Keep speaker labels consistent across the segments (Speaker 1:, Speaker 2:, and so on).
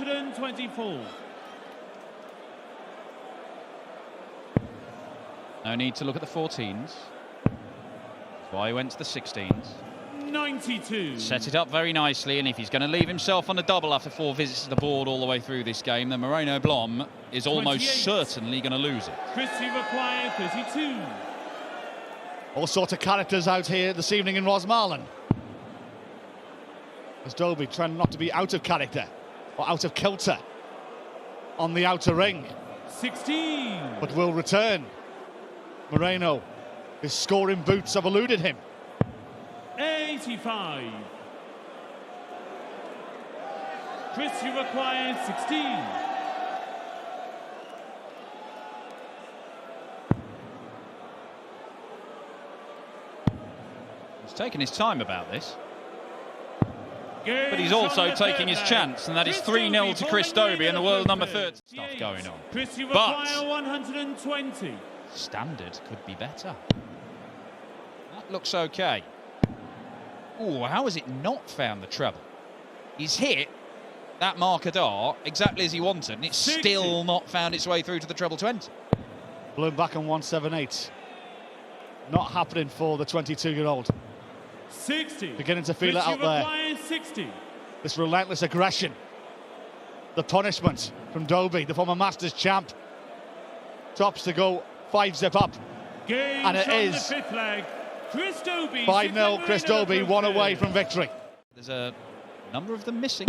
Speaker 1: 124.
Speaker 2: No need to look at the 14s. That's why he went to the 16s.
Speaker 1: 92.
Speaker 2: Set it up very nicely, and if he's going to leave himself on a double after 4 visits to the board all the way through this game, then Moreno Blom is almost
Speaker 1: 28.
Speaker 2: certainly going to lose it.
Speaker 1: Christie required 32.
Speaker 3: All sorts of characters out here this evening in Rosmarlen. As Dobey trying not to be out of character or out of kilter on the outer ring.
Speaker 1: 16.
Speaker 3: But will return. Moreno, his scoring boots have eluded him.
Speaker 1: 85. Christie required 16.
Speaker 2: He's taking his time about this.
Speaker 1: Games
Speaker 2: But he's also
Speaker 1: on the
Speaker 2: taking his
Speaker 1: third
Speaker 2: chance, and that is
Speaker 1: Chris
Speaker 2: 3-0 to
Speaker 1: Dobey
Speaker 2: Chris
Speaker 1: falling
Speaker 2: Dobey and the
Speaker 1: leader
Speaker 2: world
Speaker 1: for
Speaker 2: number
Speaker 1: 38.
Speaker 2: 30 stuff going on.
Speaker 1: Christie
Speaker 2: But
Speaker 1: require 120.
Speaker 2: standard could be better. That looks okay. Oh, how has it not found the treble? He's hit that marker dart exactly as he wanted, and it's
Speaker 1: 60.
Speaker 2: still not found its way through to the treble 20.
Speaker 3: Blom back on 178. Not happening for the 22-year-old.
Speaker 1: 60.
Speaker 3: Beginning to feel it
Speaker 1: Christie
Speaker 3: out there.
Speaker 1: required 60.
Speaker 3: This relentless aggression. The punishment from Dobey, the former Masters champ. Tops to go 5-zip up.
Speaker 1: Games
Speaker 3: And it
Speaker 1: on
Speaker 3: is
Speaker 1: the fifth leg. Chris Dobey.
Speaker 3: 5-0, Chris Dobey, one away from victory.
Speaker 2: There's a number of them missing.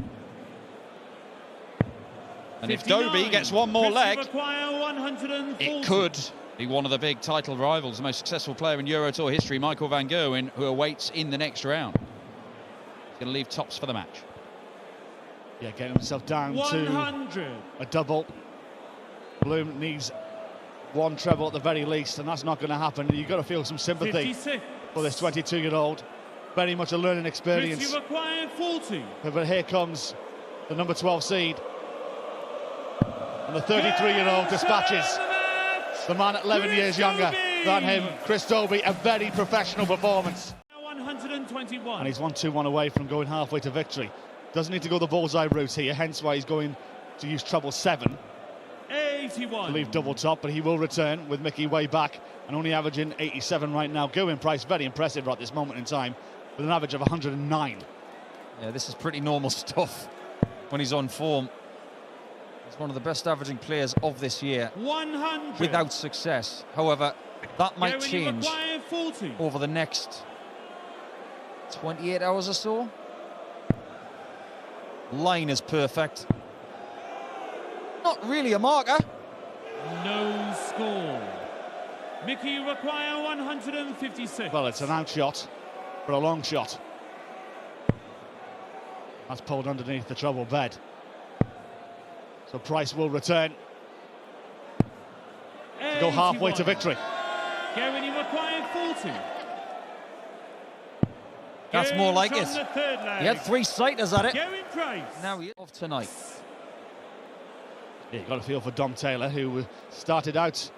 Speaker 2: And if
Speaker 1: 59.
Speaker 2: Dobey gets one more
Speaker 1: Christie
Speaker 2: leg,
Speaker 1: require 140.
Speaker 2: it could be one of the big title rivals, the most successful player in Euro Tour history, Michael van Gerwen, who awaits in the next round. He's going to leave tops for the match.
Speaker 3: Yeah, getting himself down
Speaker 1: 100.
Speaker 3: to a double. Blom needs one treble at the very least, and that's not going to happen. You've got to feel some sympathy
Speaker 1: 56.
Speaker 3: for this 22-year-old. Very much a learning experience.
Speaker 1: Christie required 40.
Speaker 3: But here comes the number 12 seed. And the 33-year-old dispatches the man 11 years younger than him, Chris Dobey. A very professional performance.
Speaker 1: 121.
Speaker 3: And he's 1-2-1 away from going halfway to victory. Doesn't need to go the bullseye route here, hence why he's going to use treble 7
Speaker 1: 81.
Speaker 3: to leave double top, but he will return with Mickey way back and only averaging 87 right now. Gerwyn price very impressive at this moment in time with an average of 109.
Speaker 4: Yeah, this is pretty normal stuff when he's on form. He's one of the best averaging players of this year
Speaker 1: 100.
Speaker 4: without success. However, that might
Speaker 1: Gerwyn
Speaker 4: change
Speaker 1: required 40.
Speaker 4: over the next 28 hours or so. Line is perfect. Not really a marker.
Speaker 1: No score. Mickey require 156.
Speaker 3: Well, it's an out shot, but a long shot. That's pulled underneath the treble bed. So Price will return to go halfway to victory.
Speaker 1: Gerwyn required 40.
Speaker 4: That's more like
Speaker 1: Games
Speaker 4: it.
Speaker 1: on the third leg.
Speaker 4: He had 3 sighters at it.
Speaker 1: Gerwyn Price.
Speaker 4: Now he is off tonight.
Speaker 3: Yeah, you've got a feel for Dom Taylor, who started out,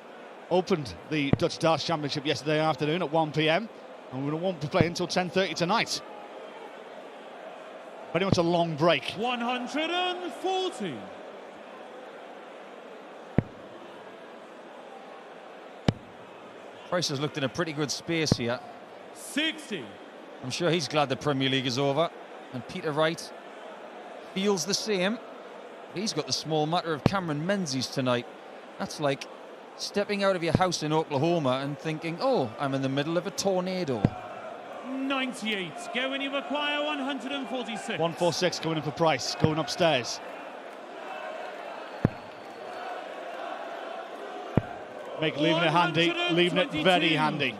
Speaker 3: opened the Dutch Darts Championship yesterday afternoon at 1 p.m. and we won't be playing until 10:30 tonight. Very much a long break.
Speaker 1: 140.
Speaker 4: Price has looked in a pretty good space here.
Speaker 1: 60.
Speaker 4: I'm sure he's glad the Premier League is over. And Peter Wright feels the same. He's got the small matter of Cameron Menzies tonight. That's like stepping out of your house in Oklahoma and thinking, oh, I'm in the middle of a tornado.
Speaker 1: 98. Gerwyn require 146.
Speaker 3: 146 coming in for Price, going upstairs. Leaving it handy, leaving it very handy.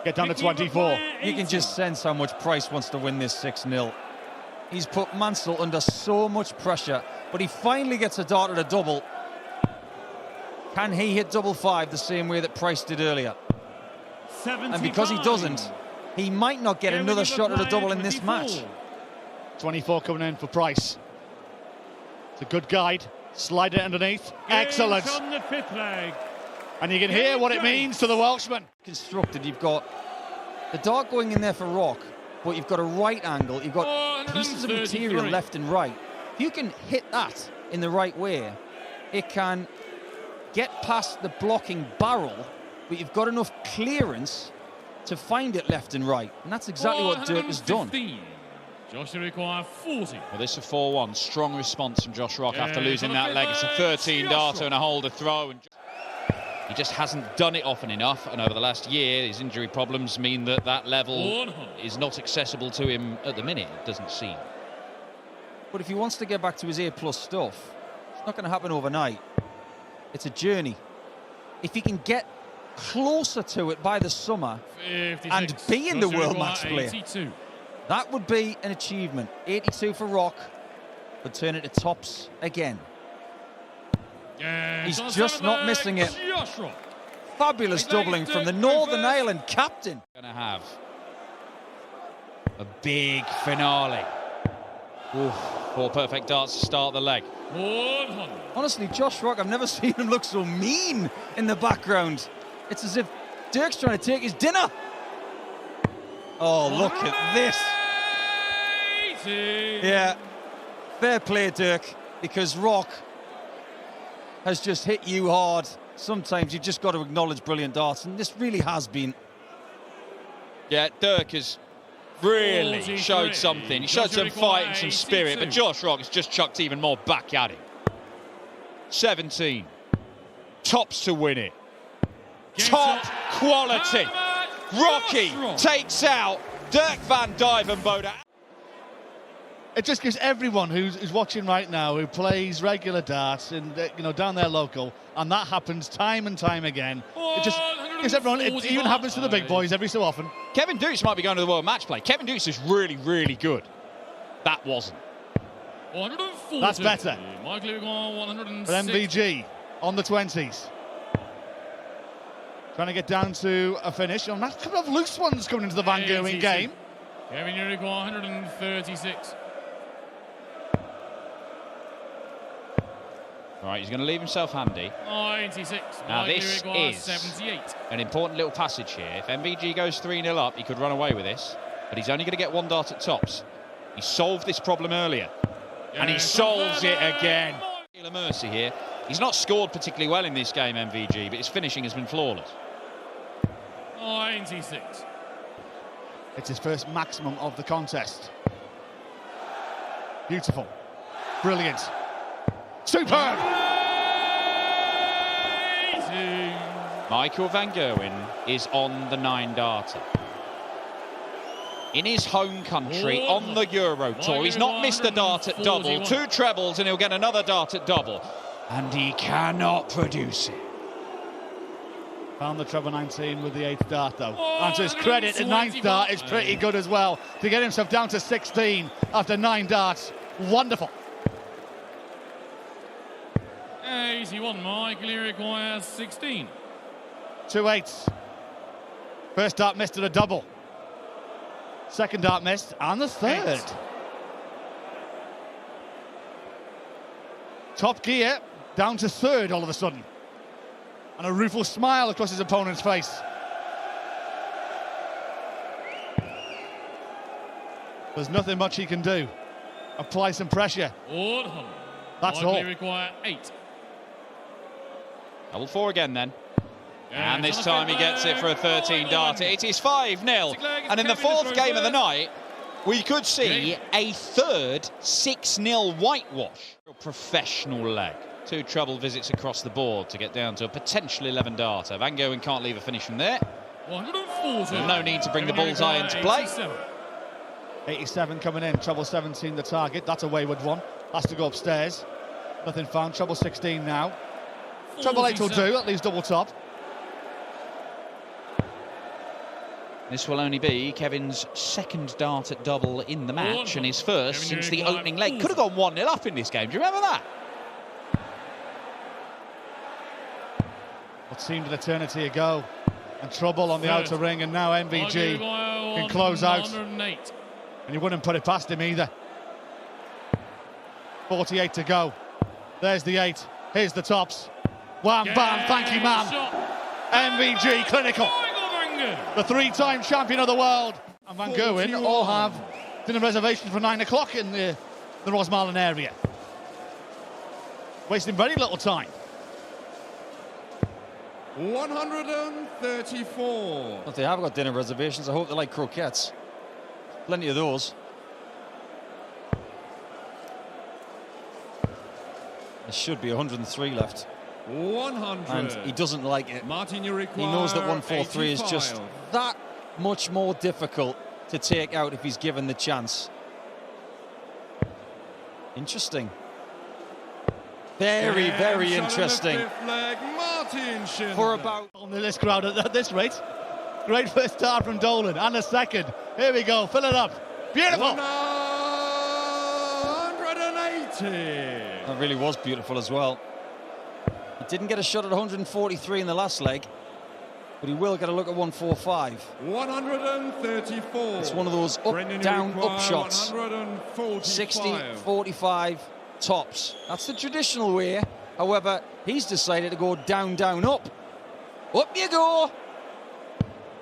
Speaker 3: Get down to 24.
Speaker 4: You can just sense how much Price wants to win this 6-0. He's put Mansell under so much pressure, but he finally gets a dart at a double. Can he hit double 5 the same way that Price did earlier?
Speaker 1: 75.
Speaker 4: And because he doesn't, he might not get another shot at a double in this
Speaker 1: 24.
Speaker 4: match.
Speaker 3: 24 coming in for Price. It's a good guide. Slide it underneath. Excellent.
Speaker 1: Games on the fifth leg.
Speaker 3: And you can hear what it means to the Welshman.
Speaker 4: Constructed, you've got the dart going in there for rock, but you've got a right angle, you've got pieces of material left and right. If you can hit that in the right way, it can get past the blocking barrel, but you've got enough clearance to find it left and right. And that's exactly what Dirk has done.
Speaker 1: Josh will require 40.
Speaker 2: Well, this is a 4-1. Strong response from Josh Rock after losing that leg. It's a 13 darter and a holder throw. And he just hasn't done it often enough. And over the last year, his injury problems mean that that level is not accessible to him at the minute, it doesn't seem.
Speaker 4: But if he wants to get back to his A+ stuff, it's not going to happen overnight. It's a journey. If he can get closer to it by the summer
Speaker 1: 56.
Speaker 4: and be in the World Match Play,
Speaker 1: 82.
Speaker 4: that would be an achievement. 82 for Rock, but turn it to tops again. He's just not missing it. Fabulous doubling from the Northern Ireland captain.
Speaker 2: Going to have a big finale. Ooh, 4 perfect darts to start the leg.
Speaker 1: 100.
Speaker 4: Honestly, Josh Rock, I've never seen him look so mean in the background. It's as if Dirk's trying to take his dinner. Oh, look at this.
Speaker 1: 80.
Speaker 4: Yeah, fair play, Dirk, because Rock has just hit you hard. Sometimes you've just got to acknowledge brilliant darts, and this really has been.
Speaker 2: Yeah, Dirk has really
Speaker 1: 43.
Speaker 2: showed something. He showed some fight and some spirit, but Josh Rock has just chucked even more back at him. 17. Tops to win it. Top quality. Rocky takes out Dirk van Duijvenbode.
Speaker 3: It just gives everyone who's watching right now, who plays regular darts and down their local, and that happens time and time again. It just gives everyone. It even happens to the big boys every so often.
Speaker 2: Kevin Doets might be going to the World Match Play. Kevin Doets is really, really good. That wasn't.
Speaker 1: 140.
Speaker 3: That's better.
Speaker 1: Michael Gerwyn, 106.
Speaker 3: But MVG on the 20s. Trying to get down to a finish. And a couple of loose ones coming into the Van Gerwen game.
Speaker 1: Kevin Gerwyn, 136.
Speaker 2: All right, he's going to leave himself handy.
Speaker 1: 96.
Speaker 2: Now
Speaker 1: Michael
Speaker 2: this
Speaker 1: Gerwyn,
Speaker 2: is
Speaker 1: 78.
Speaker 2: an important little passage here. If MVG goes 3-0 up, he could run away with this, but he's only going to get 1 dart at tops. He solved this problem earlier, and he solves it again. A mercy here. He's not scored particularly well in this game, MVG, but his finishing has been flawless.
Speaker 1: 96.
Speaker 3: It's his first maximum of the contest. Beautiful. Brilliant. Superb!
Speaker 1: 80.
Speaker 2: Michael van Gerwen is on the 9 darter. In his home country, on the Euro Tour, he's not missed a dart at double, 2 trebles, and he'll get another dart at double. And he cannot produce it.
Speaker 3: Found the treble 19 with the 8th dart, though. And to his credit, the 9th dart is pretty good as well. To get himself down to 16 after 9 darts, wonderful.
Speaker 1: 81. Michael requires 16.
Speaker 3: 2 8s. First dart missed at a double. Second dart missed, and the third.
Speaker 1: 8.
Speaker 3: Top gear, down to 3rd all of a sudden. And a rueful smile across his opponent's face. There's nothing much he can do. Apply some pressure.
Speaker 1: 100.
Speaker 3: That's
Speaker 1: Michael
Speaker 3: all.
Speaker 1: require 8.
Speaker 2: Double 4 again then. And this time he gets it for a 13 darter. It is 5-0. And in the 4th game of the night, we could see a 3rd 6-0 whitewash. Professional leg. 2 treble visits across the board to get down to a potential 11 darter. Van Gerwen can't leave a finish from there.
Speaker 1: 140.
Speaker 2: No need to bring the bullseye into play.
Speaker 3: 87 coming in, treble 17 the target. That's a wayward one. Has to go upstairs. Nothing found. Treble 16 now. Treble 8 will do, that leaves double top.
Speaker 2: This will only be Kevin's 2nd dart at double in the match and his first since the opening leg. Could have gone 1-0 up in this game. Do you remember that?
Speaker 3: What seemed an eternity ago. And trouble on the outer ring, and now MVG can close out. And you wouldn't put it past him either. 48 to go. There's the 8. Here's the tops. Wham, bam, thank you, ma'am. MVG clinical. The 3-time champion of the world. And Van Gerwen all have dinner reservations for 9 o'clock in the Rosmalen area. wasting very little time.
Speaker 5: 134.
Speaker 4: If they have got dinner reservations, I hope they like croquettes. Plenty of those. There should be 103 left.
Speaker 5: 100.
Speaker 4: And he doesn't like it.
Speaker 5: Martin, you require
Speaker 4: He knows that 143 is
Speaker 5: 85.
Speaker 4: just that much more difficult to take out if he's given the chance. Interesting. Very, very interesting.
Speaker 5: Martin Schindler.
Speaker 4: For about...
Speaker 3: On this crowd at this rate. Great first start from Dolan, and a second. Here we go, fill it up. Beautiful.
Speaker 5: 180.
Speaker 4: That really was beautiful as well. He didn't get a shot at 143 in the last leg, but he will get a look at 145.
Speaker 5: 134.
Speaker 4: It's one of those up, down, up shots. 60, 45, tops. That's the traditional way. However, he's decided to go down, down, up. Up you go.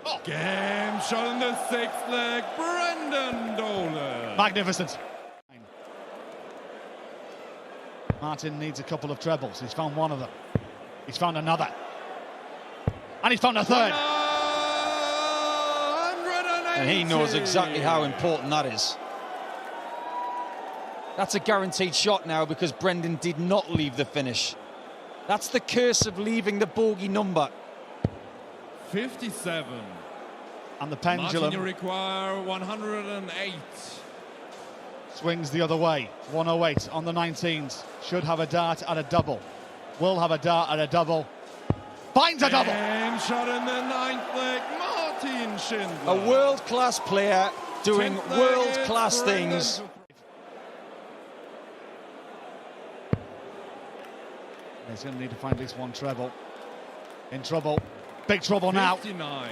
Speaker 5: Oh. Game shot in the sixth leg, Brendan Dolan.
Speaker 3: Magnificent. Martin needs a couple of trebles. He's found one of them. He's found another. And he's found a third.
Speaker 5: 180.
Speaker 4: And he knows exactly how important that is. That's a guaranteed shot now because Brendan did not leave the finish. That's the curse of leaving the bogey number.
Speaker 5: 57.
Speaker 3: And the
Speaker 5: Martin, you
Speaker 3: pendulum
Speaker 5: require 108.
Speaker 3: swings the other way. 108 on the 19s. Should have a dart at a double. Will have a dart at a double. Finds a double.
Speaker 5: Game shot in the ninth leg, Martin Schindler.
Speaker 4: A world-class player doing
Speaker 5: 10th leg,
Speaker 4: world-class
Speaker 5: Brendan.
Speaker 4: things.
Speaker 3: He's going to need to find at least one treble. In trouble. Big trouble now.
Speaker 5: 59.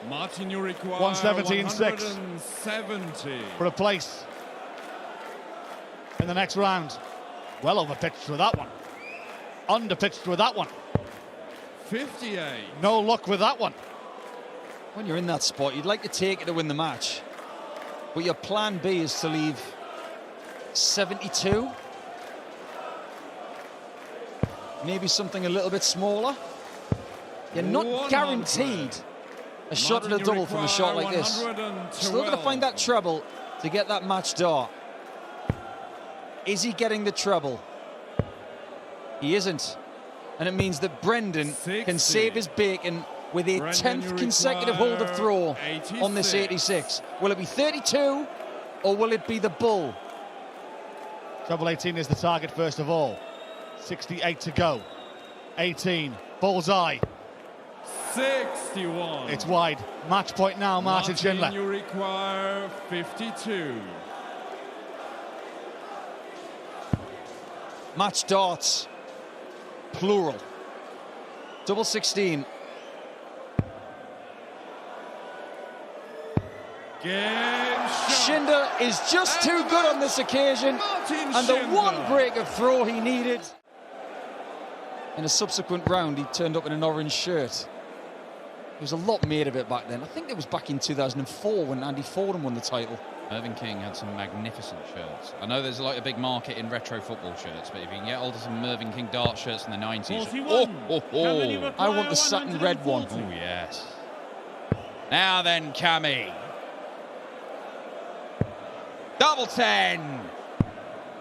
Speaker 5: Martin, you require
Speaker 3: 117.6.
Speaker 5: 170.
Speaker 3: For a place in the next round. Well over-pitched with that one. Under-pitched with that one.
Speaker 5: 58.
Speaker 3: No luck with that one.
Speaker 4: When you're in that spot, you'd like to take it to win the match. But your plan B is to leave 72. Maybe something a little bit smaller. You're not
Speaker 5: 100.
Speaker 4: guaranteed a shot at a
Speaker 5: Martin, you
Speaker 4: double from a shot like this.
Speaker 5: 112.
Speaker 4: Still got to find that treble to get that match dart. Is he getting the treble? He isn't. And it means that Brendan
Speaker 5: 60.
Speaker 4: can save his bacon with a
Speaker 5: Brendan,
Speaker 4: 10th
Speaker 5: you
Speaker 4: consecutive hold of throw
Speaker 5: 86.
Speaker 4: on this 86. Will it be 32 or will it be the bull?
Speaker 3: Treble 18 is the target first of all. 68 to go. 18. Bullseye.
Speaker 5: 61.
Speaker 3: It's wide. Match point now, Martin Schindler.
Speaker 5: you require 52.
Speaker 4: Match darts. Plural. Double 16.
Speaker 5: Game shot.
Speaker 4: Schindler is just too good on this occasion.
Speaker 5: Martin
Speaker 4: And the
Speaker 5: Schindler.
Speaker 4: one break of throw he needed. In a subsequent round, he turned up in an orange shirt. There was a lot made of it back then. I think it was back in 2004 when Andy Fordham won the title.
Speaker 2: Mervyn King had some magnificent shirts. I know there's like a big market in retro football shirts, but if you can get hold of some Mervyn King dart shirts in the 90s...
Speaker 1: 41.
Speaker 4: I want the satin red one.
Speaker 2: Oh, yes. Now then, Cammy. Double 10.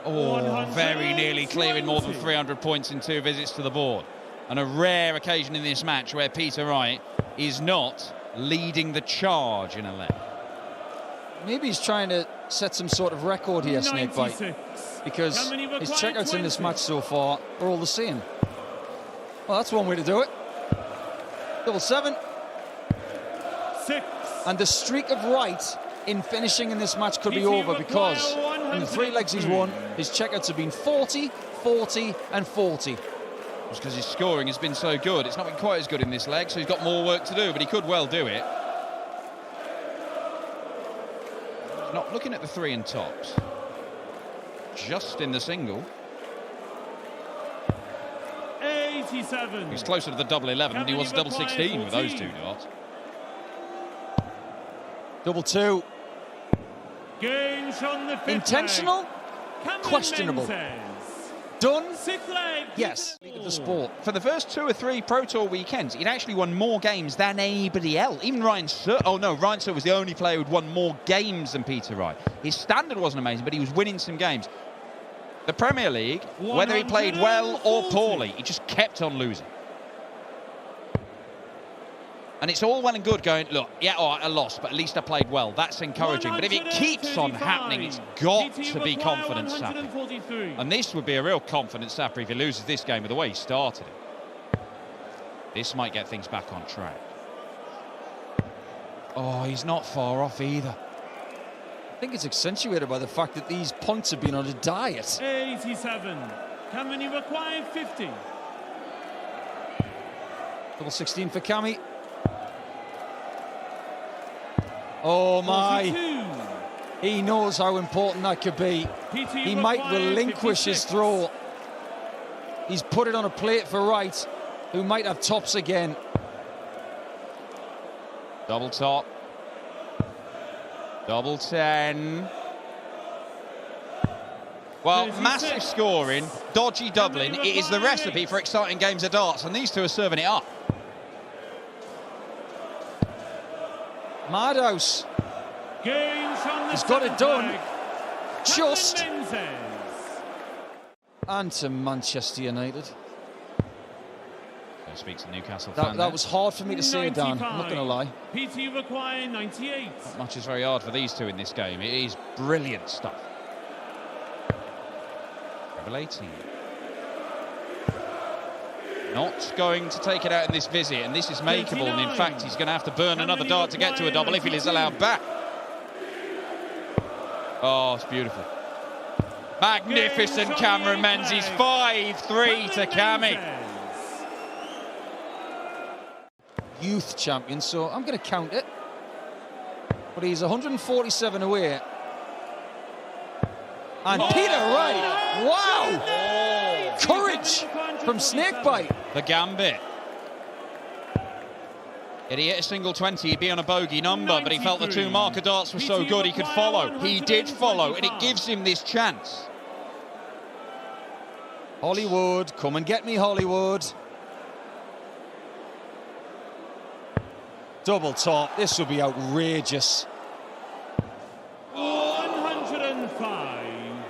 Speaker 2: Oh, very nearly clearing more than 300 points in 2 visits to the board. And a rare occasion in this match where Peter Wright is not leading the charge in a leg.
Speaker 4: Maybe he's trying to set some sort of record here, Snakebite, because his checkouts in this match so far are all the same. Well, that's one way to do it. Double 7.
Speaker 1: 6.
Speaker 4: And the streak of Wright in finishing in this match could be over because in the 3 legs he's won, his checkouts have been 40, 40 and 40.
Speaker 2: Just because his scoring has been so good. It's not been quite as good in this leg, so he's got more work to do, but he could well do it. Not looking at the 3 and tops. Just in the single.
Speaker 1: 87.
Speaker 2: He's closer to the double 11 than he was double 16 with those 2 darts.
Speaker 4: Double 2.
Speaker 1: Gains on the fifth
Speaker 4: Intentional?
Speaker 1: leg. Cameron
Speaker 4: Questionable.
Speaker 1: Menzies.
Speaker 4: done?
Speaker 1: Sixth leg.
Speaker 4: Yes.
Speaker 1: Peter
Speaker 4: League of the sport.
Speaker 2: For the first 2 or 3 Pro Tour weekends, he'd actually won more games than anybody else. Even Ryan Sur. Oh no, Ryan Sur was the only player who'd won more games than Peter Wright. His standard wasn't amazing, but he was winning some games. The Premier League, whether he played well or poorly, he just kept on losing. And it's all well and good going, look, yeah, all right, I lost, but at least I played well. That's encouraging. But if it keeps on happening, it's got to be confidence sapping. And this would be a real confidence sapper if he loses this game with the way he started it. This might get things back on track. Oh, he's not far off either.
Speaker 4: I think it's accentuated by the fact that these punts have been on a diet.
Speaker 1: 87. Cameron, required 50.
Speaker 4: Double 16 for Cammy. Oh my.
Speaker 1: 42.
Speaker 4: He knows how important that could be. He might relinquish his throw. He's put it on a plate for Wright, who might have tops again.
Speaker 2: Double top. Double 10. Well, massive scoring, dodgy doubling. It is the recipe for exciting games of darts, and these two are serving it up.
Speaker 4: Madhouse.
Speaker 1: He's
Speaker 4: got it done.
Speaker 1: Leg.
Speaker 4: Just.
Speaker 1: Menzies.
Speaker 4: And to Manchester United.
Speaker 2: So speaks a Newcastle
Speaker 4: That
Speaker 2: fan.
Speaker 4: was hard for me to say, Dan.
Speaker 1: 95.
Speaker 4: I'm not going to lie.
Speaker 1: PT required 98.
Speaker 2: Not much is very hard for these two in this game. It is brilliant stuff. Treble 18. Not going to take it out in this visit, and this is makeable. And in fact, he's going to have to burn another dart to get to a double if he is allowed back. Oh, it's beautiful. Magnificent Cameron Menzies, 5-3 to Cammy.
Speaker 4: Youth champion, so I'm going to count it. But he's 147 away. And Peter Wright, wow! Courage from Snakebite.
Speaker 2: The gambit. If he hit a single 20, he'd be on a bogey number, but he felt the 2 marker darts were so good he could follow. He did follow, and it gives him this chance.
Speaker 4: Hollywood, come and get me, Hollywood. Double top, this will be outrageous.
Speaker 1: 105.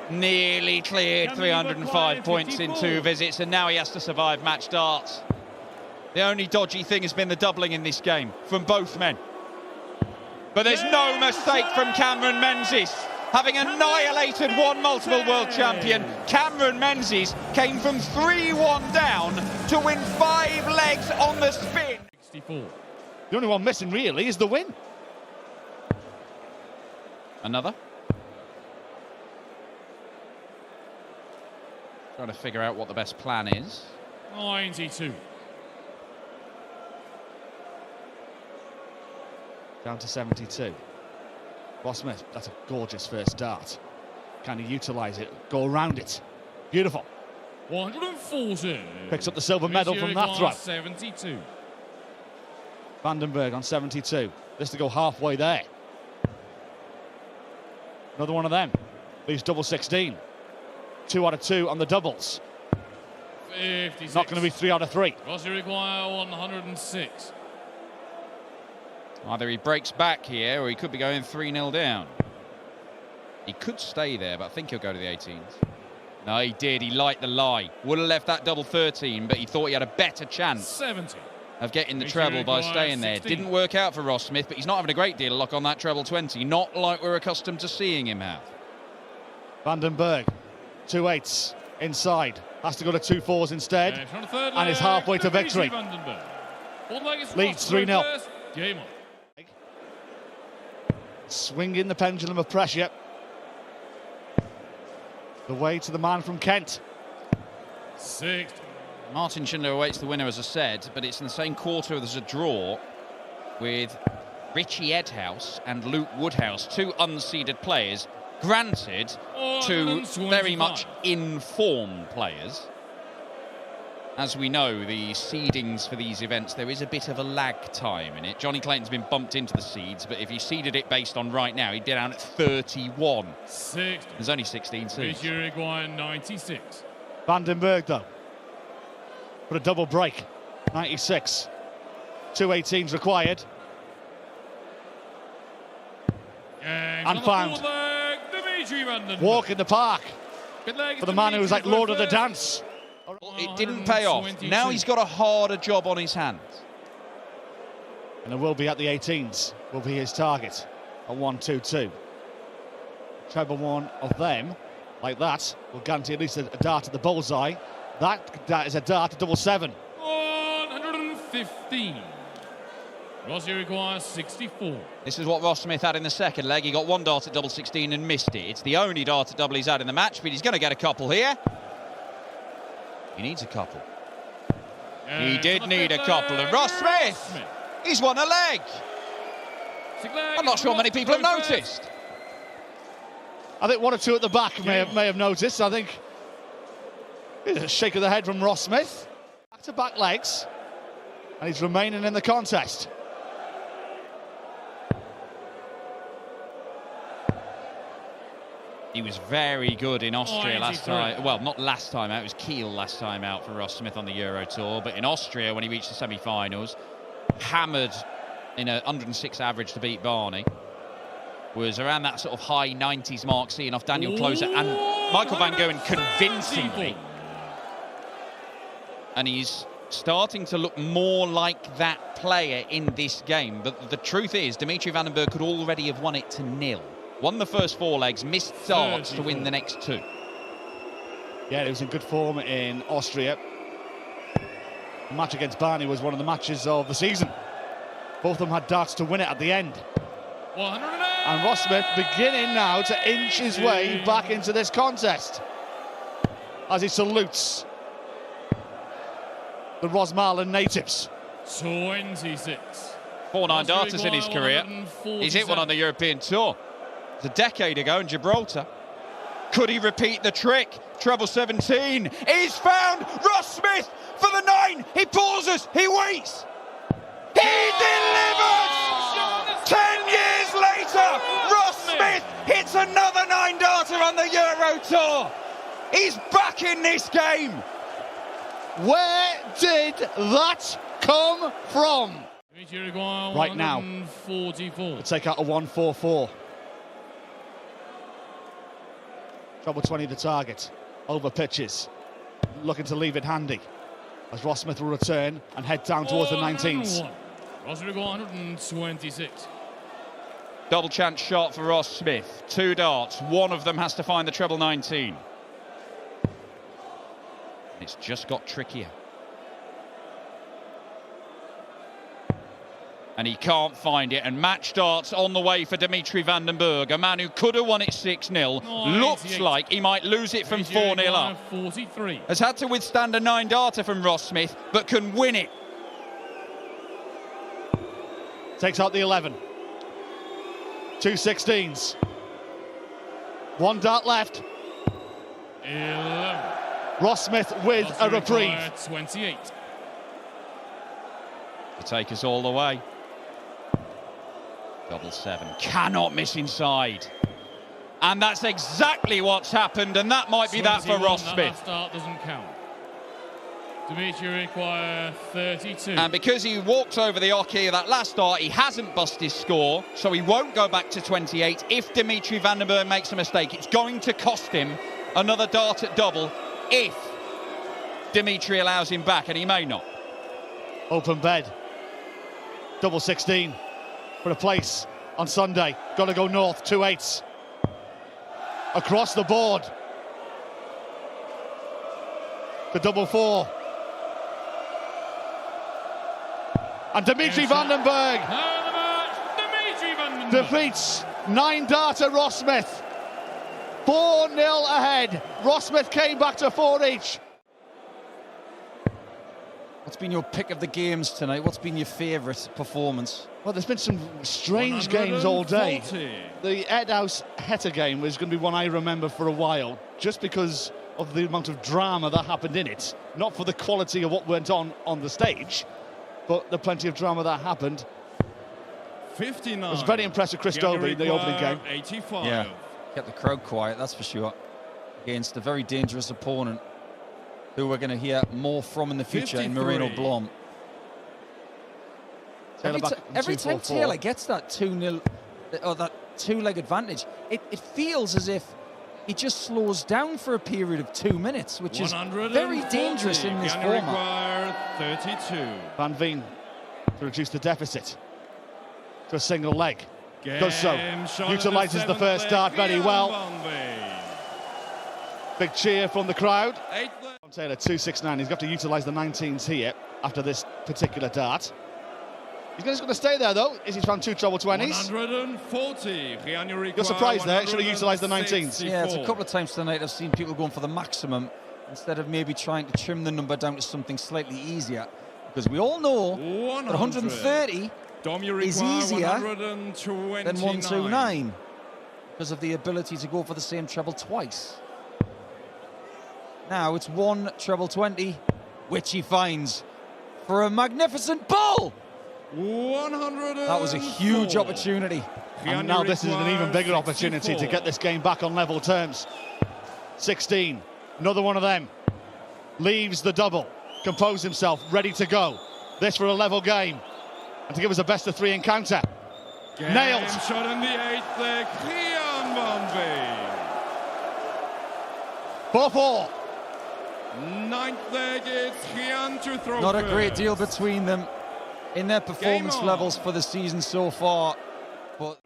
Speaker 2: Nearly cleared 305 points in 2 visits, and now he has to survive match darts. The only dodgy thing has been the doubling in this game from both men. But there's no mistake from Cameron Menzies. Having annihilated one multiple world champion, Cameron Menzies came from 3-1 down to win 5 legs on the spin.
Speaker 1: 64.
Speaker 3: The only one missing, really, is the win.
Speaker 2: Another. Trying to figure out what the best plan is.
Speaker 1: 92.
Speaker 3: Down to 72. Ross Smith, that's a gorgeous first dart. Can he utilise it? Go around it. Beautiful.
Speaker 1: 140.
Speaker 3: Picks up the silver medal from that throw.
Speaker 1: 72.
Speaker 3: Vandenberg on 72. This to go halfway there. Another one of them. Leaves double 16. 2 out of 2 on the doubles.
Speaker 1: 56.
Speaker 3: Not going to be 3 out of 3.
Speaker 1: Rossi require 106.
Speaker 2: Either he breaks back here, or he could be going 3-0 down. He could stay there, but I think he'll go to the 18s. No, he did. He liked the lie. Would have left that double 13, but he thought he had a better chance
Speaker 1: 70.
Speaker 2: of getting the treble by staying there.
Speaker 1: 16.
Speaker 2: Didn't work out for Ross Smith, but he's not having a great deal of luck on that treble 20. Not like we're accustomed to seeing him have.
Speaker 3: Vandenberg, 2 8s inside. Has to go to 2 4s instead. And is halfway to victory. Leads 3-0.
Speaker 1: Game on.
Speaker 3: Swinging the pendulum of pressure. The way to the man from Kent.
Speaker 1: 60.
Speaker 2: Martin Schindler awaits the winner, as I said, but it's in the same quarter as a draw with Richie Edhouse and Luke Woodhouse, 2 unseeded players, granted to very much informed players. As we know, the seedings for these events, there is a bit of a lag time in it. Johnny Clayton's been bumped into the seeds, but if you seeded it based on right now, he'd be down at 31.
Speaker 1: 60.
Speaker 2: There's only 16 seeds.
Speaker 1: Richie require 96.
Speaker 3: Bergh, though, for a double break. 96. 2 18s required. And found.
Speaker 1: Dimitri
Speaker 3: Walk in the park for the man who's like Lord of the Dance.
Speaker 2: It didn't pay off. Now he's got a harder job on his hands.
Speaker 3: And it will be at the 18s, will be his target at 1-2-2. Treble one of them, like that, will guarantee at least a dart at the bullseye. That is a dart at 7-7.
Speaker 1: 115. Rossi requires 64.
Speaker 2: This is what Ross Smith had in the second leg. He got one dart at 16 and missed it. It's the only dart at double he's had in the match, but he's going to get a couple here. He needs a couple. He did need a couple. And Ross Smith, he's won a leg. I'm not sure many people have noticed.
Speaker 3: I think 1 or 2 at the back may have noticed. I think a shake of the head from Ross Smith. Back-to-back legs, and he's remaining in the contest.
Speaker 2: He was very good in Austria last time. Well, not last time out, it was Kiel last time out for Ross Smith on the Euro Tour. But in Austria, when he reached the semi-finals, hammered in a 106 average to beat Barney. Was around that sort of high 90s mark, seeing off Daniel Closer and Michael van Gerwen convincingly. And he's starting to look more like that player in this game. But the truth is, Dimitri Bergh could already have won it to 0. Won the first 4 legs, missed darts to win the next 2.
Speaker 3: Yeah, he was in good form in Austria. The match against Barney was one of the matches of the season. Both of them had darts to win it at the end.
Speaker 1: 108.
Speaker 3: And Ross Smith beginning now to inch his way back into this contest as he salutes the Rosmalen natives.
Speaker 1: 26.
Speaker 2: 4-9 darters in his career. He's hit one on the European Tour. It was a decade ago in Gibraltar. Could he repeat the trick? Treble 17 is found. Ross Smith for the 9. He pauses. He waits. He delivers! 10 years later, Ross Smith hits another 9-darter on the Euro Tour. He's back in this game.
Speaker 3: Where did that come from? Right now,
Speaker 1: 44.
Speaker 3: take out a 1-4-4. Treble 20 the target. Over pitches. Looking to leave it handy. As Ross Smith will return and head down towards the 19s.
Speaker 1: Ross Smith 126.
Speaker 2: Double chance shot for Ross Smith. 2 darts. One of them has to find the treble 19. It's just got trickier. And he can't find it. And match darts on the way for Dimitri Bergh, a man who could have won it 6-0. Looks like he might lose it from 4-0 up.
Speaker 1: 43.
Speaker 2: Has had to withstand a 9-darter from Ross Smith, but can win it.
Speaker 3: Takes out the 11. 2 16s. 1 dart left.
Speaker 1: 11.
Speaker 3: Ross Smith with a reprieve.
Speaker 1: 28.
Speaker 2: To take us all the way. Double 7. Cannot miss inside. And that's exactly what's happened, and that might be that for Ross Smith.
Speaker 1: That start doesn't count. Dimitri require 32.
Speaker 2: And because he walked over the hockey of that last start, he hasn't bust his score, so he won't go back to 28. If Dimitri Bergh makes a mistake, it's going to cost him another dart at double if Dimitri allows him back, and he may not.
Speaker 3: Open bed. Double 16 for a place on Sunday. Got to go north. 2 8s. Across the board. The double 4. And Dimitri Bergh defeats 9-darter Ross Smith. 4-0 ahead. Ross Smith came back to 4 each.
Speaker 4: What's been your pick of the games tonight? What's been your favourite performance?
Speaker 3: Well, there's been some strange games all day. The Edhouse Heta game was going to be one I remember for a while, just because of the amount of drama that happened in it. Not for the quality of what went on the stage, but the plenty of drama that happened.
Speaker 5: 59.
Speaker 3: I was very impressed with Chris Dobey in the opening game.
Speaker 5: 85.
Speaker 4: Yeah, kept the crowd quiet, that's for sure. Against a very dangerous opponent. who we're going to hear more from in the future in Moreno
Speaker 5: 53.
Speaker 4: Blom. Every time Taylor gets that 2-0 or that two-leg advantage, it feels as if he just slows down for a period of 2 minutes, which is very dangerous in this format.
Speaker 5: 32.
Speaker 3: Van Veen to reduce the deficit to a single leg. Does so. Utilises the first dart very well. Big cheer from the crowd. Taylor 269. He's got to utilise the 19s here after this particular dart. He's just going to stay there though. Is he's found 2 treble 20s?
Speaker 5: 140.
Speaker 3: You're surprised there. Should have utilised the 19s.
Speaker 4: Yeah, it's a couple of times tonight I've seen people going for the maximum instead of maybe trying to trim the number down to something slightly easier. Because we all know that 130 is easier than 129 because of the ability to go for the same treble twice. Now it's 1 treble 20, which he finds for a magnificent ball.
Speaker 5: 100.
Speaker 4: That was a huge opportunity.
Speaker 3: And now this is an even bigger opportunity to get this game back on level terms. 16, another one of them. Leaves the double, compose himself, ready to go. This for a level game. And to give us a best of 3 encounter. Nailed.
Speaker 5: Shot in the 8th leg, Gian van Veen.
Speaker 3: 4-4.
Speaker 5: 9th leg, it's Gian to throw.
Speaker 4: Not a great
Speaker 5: first.
Speaker 4: deal between them in their performance levels for the season so far. But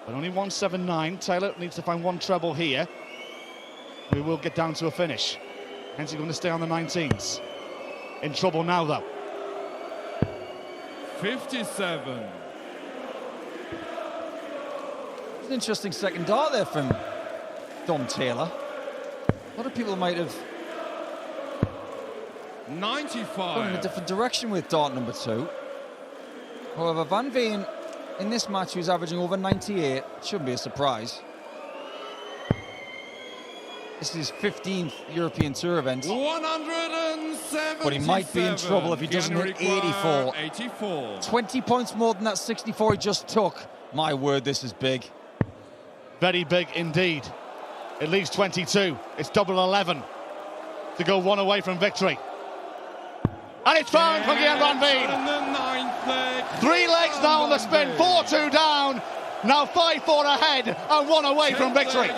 Speaker 3: only 179. Taylor needs to find 1 treble here. We will get down to a finish. Hence he's going to stay on the 19s. In trouble now though.
Speaker 5: 57.
Speaker 4: it's an interesting second dart there from Dom Taylor. A lot of people might have
Speaker 5: 95.
Speaker 4: gone in a different direction with dart number 2. However, Van Veen in this match, who's averaging over 98, shouldn't be a surprise. This is his 15th European Tour event.
Speaker 5: 177.
Speaker 4: But he might be in trouble if he doesn't hit 84.
Speaker 5: 84.
Speaker 4: 20 points more than that 64 he just took. My word, this is big.
Speaker 3: Very big indeed. It leaves 22. It's double 11 to go 1 away from victory. And it's found for Gian van Veen. 3 legs now on the spin. 4-2 down. Now 5-4 ahead and 1 away from victory.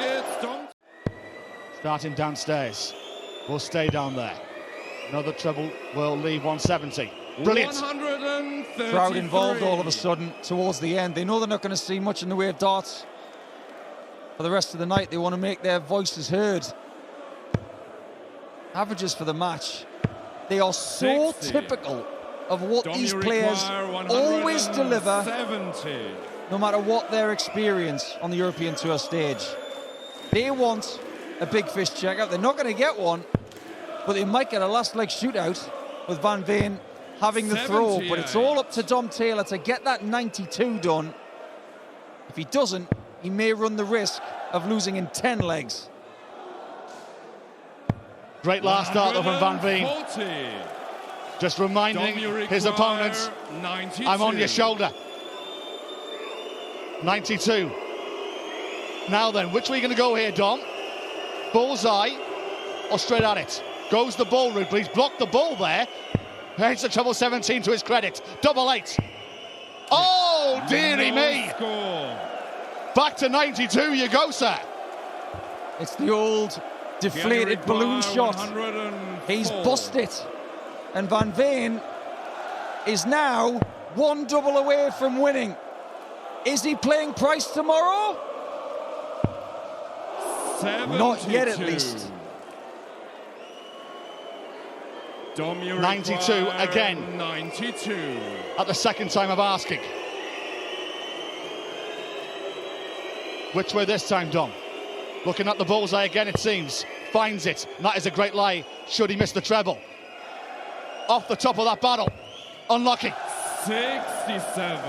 Speaker 3: Starting downstairs. Will stay down there. Another treble will leave 170. Brilliant.
Speaker 4: Crowd involved all of a sudden towards the end. They know they're not going to see much in the way of darts for the rest of the night. They want to make their voices heard. Averages for the match. They are so
Speaker 5: 60.
Speaker 4: typical of what these players always deliver,
Speaker 5: 70.
Speaker 4: no matter what their experience on the European Tour stage. They want a big fish checkout. They're not going to get one, but they might get a last leg shootout with Van Veen having the throw. But it's all up to Dom Taylor to get that 92 done. If he doesn't, he may run the risk of losing in 10 legs.
Speaker 3: Great last start from Van Veen. Just reminding his opponents,
Speaker 5: 92.
Speaker 3: I'm on your shoulder. 92. Now then, which way are you going to go here, Dom? Bullseye or straight at it? Goes the ball route, but he's blocked the ball there. Hence the treble 17 to his credit. Double 8. Oh, dearie me.
Speaker 5: Score.
Speaker 3: Back to 92 you go, sir.
Speaker 4: It's the old deflated balloon shot. He's bust it. And Van Veen is now 1 double away from winning. Is he playing Price tomorrow?
Speaker 5: 72.
Speaker 4: Not yet, at least.
Speaker 3: 92 again.
Speaker 5: 92.
Speaker 3: At the second time of asking. Which way this time, Dom? Looking at the bullseye again, it seems. Finds it. And that is a great lie, should he miss the treble. Off the top of that battle. Unlucky.
Speaker 5: 67.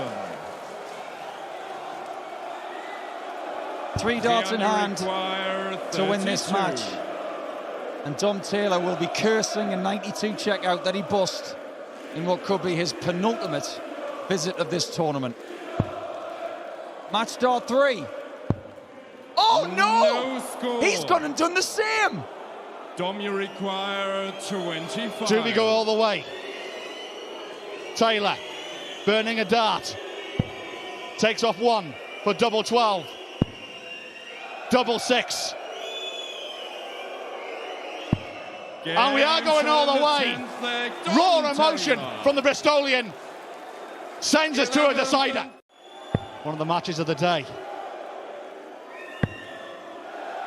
Speaker 4: 3 darts in hand to win this match. And Dom Taylor will be cursing a 92 checkout that he bust in what could be his penultimate visit of this tournament. Match dart 3. Oh no!
Speaker 5: No score.
Speaker 4: He's gone and done the same.
Speaker 5: Dom, you require 25.
Speaker 3: Do we go all the way? Taylor, burning a dart. Takes off one for double 12. Double 6. And we are going all the way. Raw emotion from the Bristolian. Sends us to a decider. One of the matches of the day.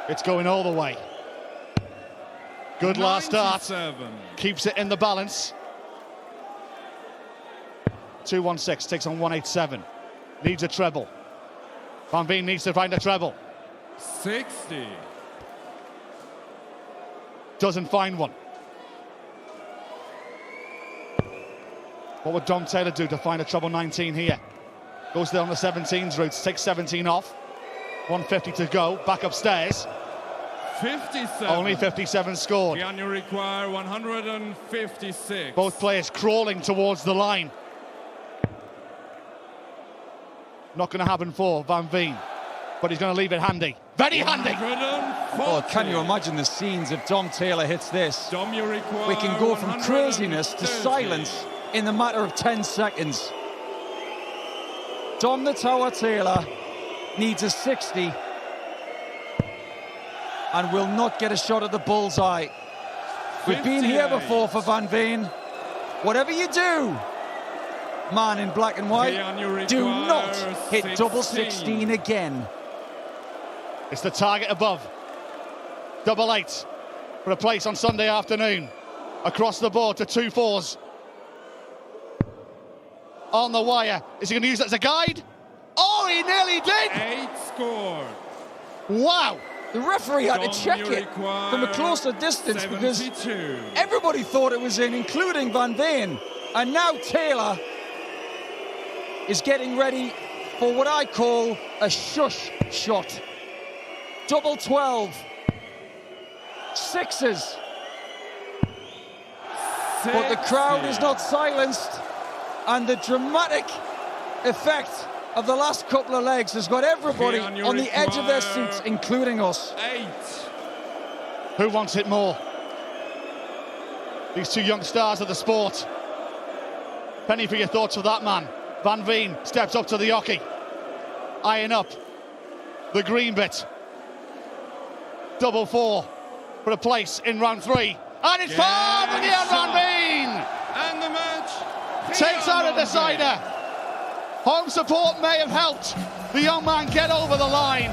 Speaker 3: It's going all the way. Good last start. Keeps it in the balance. 216 takes on 187. Needs a treble. Van Veen needs to find a treble.
Speaker 5: 60.
Speaker 3: Doesn't find one. What would Dom Taylor do to find a treble 19 here? Goes down the 17s route, takes 17 off. 150 to go, back upstairs.
Speaker 5: 57.
Speaker 3: Only 57 scored.
Speaker 5: Gian, you require 156.
Speaker 3: Both players crawling towards the line. Not going to happen for Van Veen, but he's going to leave it handy. Very handy.
Speaker 4: Oh, can you imagine the scenes if Dom Taylor hits this?
Speaker 5: Dom, you require
Speaker 4: We can go from craziness to
Speaker 5: 130.
Speaker 4: silence in the matter of 10 seconds. Dom the Tower Taylor needs a 60 and will not get a shot at the bullseye. We've been here before for Van Veen. Whatever you do, man in black and white, do not hit double 16 again.
Speaker 3: It's the target above. Double 8 for a place on Sunday afternoon. Across the board to 2 4s. On the wire. Is he going to use that as a guide? Oh, he nearly did!
Speaker 5: 8 scored.
Speaker 3: Wow!
Speaker 4: The referee had
Speaker 5: Dom,
Speaker 4: to check
Speaker 5: you
Speaker 4: it from a closer distance
Speaker 5: 72.
Speaker 4: because everybody thought it was in, including Van Veen. And now Taylor is getting ready for what I call a shush shot. Double 12. Sixes. But the crowd is not silenced. And the dramatic effect of the last couple of legs has got everybody on the edge of their seats, including us.
Speaker 5: 8.
Speaker 3: Who wants it more? These two young stars of the sport. Penny for your thoughts for that man. Van Veen steps up to the hockey. Eyeing up the green bit. Double 4 for a place in round 3. And it's 5 again, Van Veen!
Speaker 5: And the match
Speaker 3: Takes out a decider. Home support may have helped the young man get over the line.